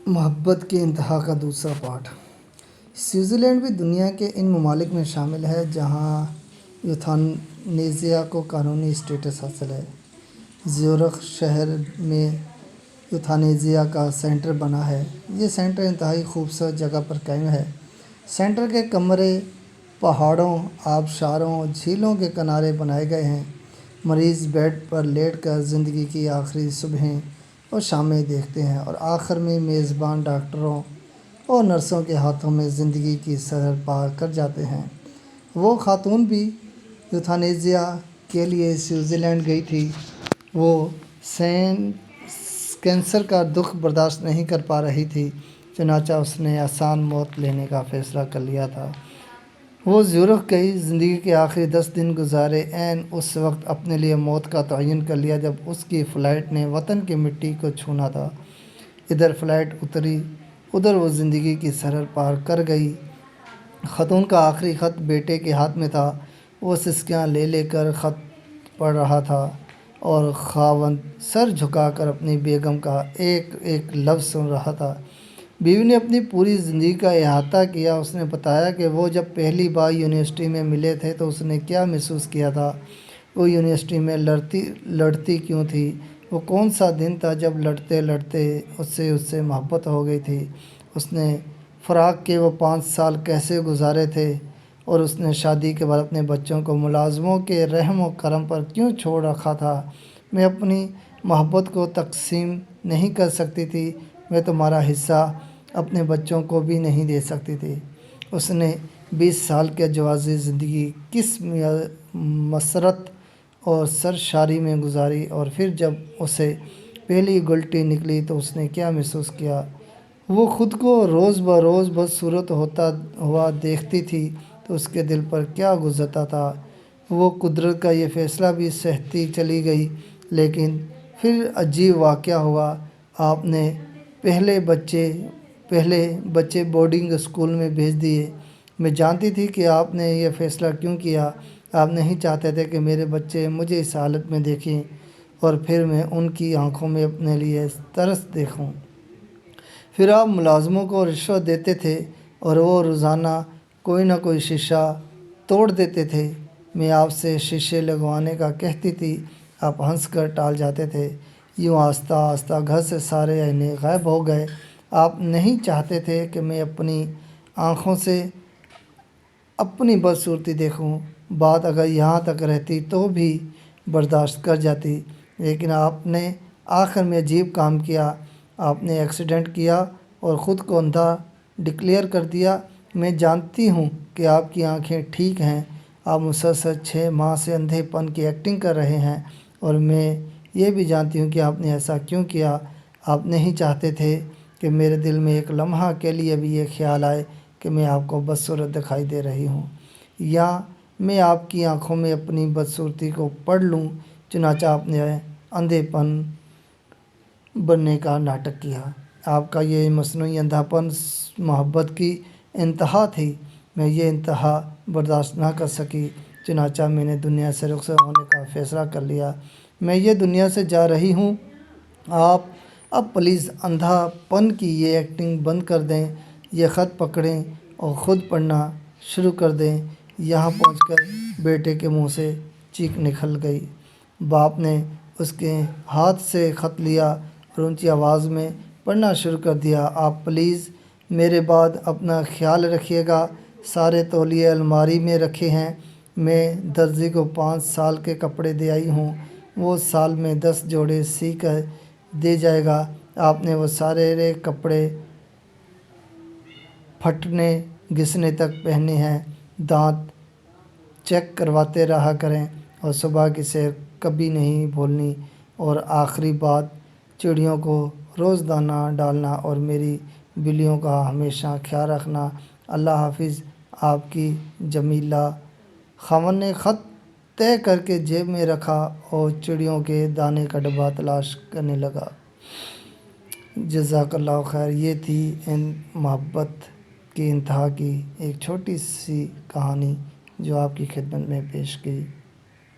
محبت کی انتہا کا دوسرا پارٹ۔ سوئٹزرلینڈ بھی دنیا کے ان ممالک میں شامل ہے جہاں یوتھانیزیا کو قانونی اسٹیٹس حاصل ہے۔ زیورخ شہر میں یوتھانیزیا کا سینٹر بنا ہے۔ یہ سینٹر انتہائی خوبصورت جگہ پر قائم ہے۔ سینٹر کے کمرے پہاڑوں، آبشاروں اور جھیلوں کے کنارے بنائے گئے ہیں۔ مریض بیڈ پر لیٹ کر زندگی کی آخری صبحیں اور شامیں دیکھتے ہیں اور آخر میں میزبان ڈاکٹروں اور نرسوں کے ہاتھوں میں زندگی کی سرحد پار کر جاتے ہیں۔ وہ خاتون بھی یوتھانیزیا کے لیے سوئٹزرلینڈ گئی تھی۔ وہ کینسر کا دکھ برداشت نہیں کر پا رہی تھی، چنانچہ اس نے آسان موت لینے کا فیصلہ کر لیا تھا۔ وہ زیورخ گئی، زندگی کے آخری 10 دن گزارے۔ عین اس وقت اپنے لیے موت کا تعین کر لیا جب اس کی فلائٹ نے وطن کی مٹی کو چھونا تھا۔ ادھر فلائٹ اتری، ادھر وہ زندگی کی سرحد پار کر گئی۔ خاتون کا آخری خط بیٹے کے ہاتھ میں تھا۔ وہ سسکیاں لے لے کر خط پڑھ رہا تھا اور خاوند سر جھکا کر اپنی بیگم کا ایک ایک لفظ سن رہا تھا۔ بیوی نے اپنی پوری زندگی کا احاطہ کیا۔ اس نے بتایا کہ وہ جب پہلی بار یونیورسٹی میں ملے تھے تو اس نے کیا محسوس کیا تھا۔ وہ یونیورسٹی میں لڑتی کیوں تھی۔ وہ کون سا دن تھا جب لڑتے لڑتے اس سے محبت ہو گئی تھی۔ اس نے فراق کے وہ 5 سال کیسے گزارے تھے اور اس نے شادی کے بعد اپنے بچوں کو ملازموں کے رحم و کرم پر کیوں چھوڑ رکھا تھا۔ میں اپنی محبت کو تقسیم نہیں کر سکتی تھی۔ میں تمہارا حصہ اپنے بچوں کو بھی نہیں دے سکتی تھی۔ اس نے 20 سال کی جوازی زندگی کس مسرت اور سرشاری میں گزاری اور پھر جب اسے پہلی گلٹی نکلی تو اس نے کیا محسوس کیا۔ وہ خود کو روز بروز بدصورت ہوتا ہوا دیکھتی تھی تو اس کے دل پر کیا گزرتا تھا۔ وہ قدرت کا یہ فیصلہ بھی سہتی چلی گئی، لیکن پھر عجیب واقعہ ہوا۔ آپ نے پہلے بچے بورڈنگ اسکول میں بھیج دیے۔ میں جانتی تھی کہ آپ نے یہ فیصلہ کیوں کیا۔ آپ نہیں چاہتے تھے کہ میرے بچے مجھے اس حالت میں دیکھیں اور پھر میں ان کی آنکھوں میں اپنے لیے ترس دیکھوں۔ پھر آپ ملازموں کو رشوت دیتے تھے اور وہ روزانہ کوئی نہ کوئی شیشہ توڑ دیتے تھے۔ میں آپ سے شیشے لگوانے کا کہتی تھی، آپ ہنس کر ٹال جاتے تھے۔ یوں آہستہ آہستہ گھر سے سارے آئینے غائب ہو گئے۔ آپ نہیں چاہتے تھے کہ میں اپنی آنکھوں سے اپنی بدصورتی دیکھوں۔ بات اگر یہاں تک رہتی تو بھی برداشت کر جاتی، لیکن آپ نے آخر میں عجیب کام کیا۔ آپ نے ایکسیڈنٹ کیا اور خود کو اندھا ڈکلیئر کر دیا۔ میں جانتی ہوں کہ آپ کی آنکھیں ٹھیک ہیں۔ آپ مسلسل 6 ماہ سے اندھے پن کی ایکٹنگ کر رہے ہیں اور میں یہ بھی جانتی ہوں کہ آپ نے ایسا کیوں کیا۔ آپ نہیں چاہتے تھے کہ میرے دل میں ایک لمحہ کے لیے بھی یہ خیال آئے کہ میں آپ کو بدصورت دکھائی دے رہی ہوں یا میں آپ کی آنکھوں میں اپنی بدصورتی کو پڑھ لوں۔ چنانچہ آپ نے اندھے پن بننے کا ناٹک کیا۔ آپ کا یہ مصنوعی اندھا پن محبت کی انتہا تھی۔ میں یہ انتہا برداشت نہ کر سکی، چنانچہ میں نے دنیا سے رخصت ہونے کا فیصلہ کر لیا۔ میں یہ دنیا سے جا رہی ہوں۔ آپ اب پلیز اندھا پن کی یہ ایکٹنگ بند کر دیں۔ یہ خط پکڑیں اور خود پڑھنا شروع کر دیں۔ یہاں پہنچ کر بیٹے کے منہ سے چیخ نکل گئی۔ باپ نے اس کے ہاتھ سے خط لیا اور اونچی آواز میں پڑھنا شروع کر دیا۔ آپ پلیز میرے بعد اپنا خیال رکھیے گا۔ سارے تولیے الماری میں رکھے ہیں۔ میں درزی کو 5 سال کے کپڑے دے آئی ہوں۔ وہ سال میں 10 جوڑے سی کر دے جائے گا۔ آپ نے وہ سارے کپڑے پھٹنے گھسنے تک پہننے ہیں۔ دانت چیک کرواتے رہا کریں اور صبح کی سیر کبھی نہیں بھولنی۔ اور آخری بات، چڑیوں کو روز دانہ ڈالنا اور میری بلیوں کا ہمیشہ خیال رکھنا۔ اللہ حافظ، آپ کی جمیلہ۔ خاوند نے خط طے کر کے جیب میں رکھا اور چڑیوں کے دانے کا ڈبہ تلاش کرنے لگا۔ جزاک اللہ خیر۔ یہ تھی محبت کی انتہا کی ایک چھوٹی سی کہانی جو آپ کی خدمت میں پیش کی۔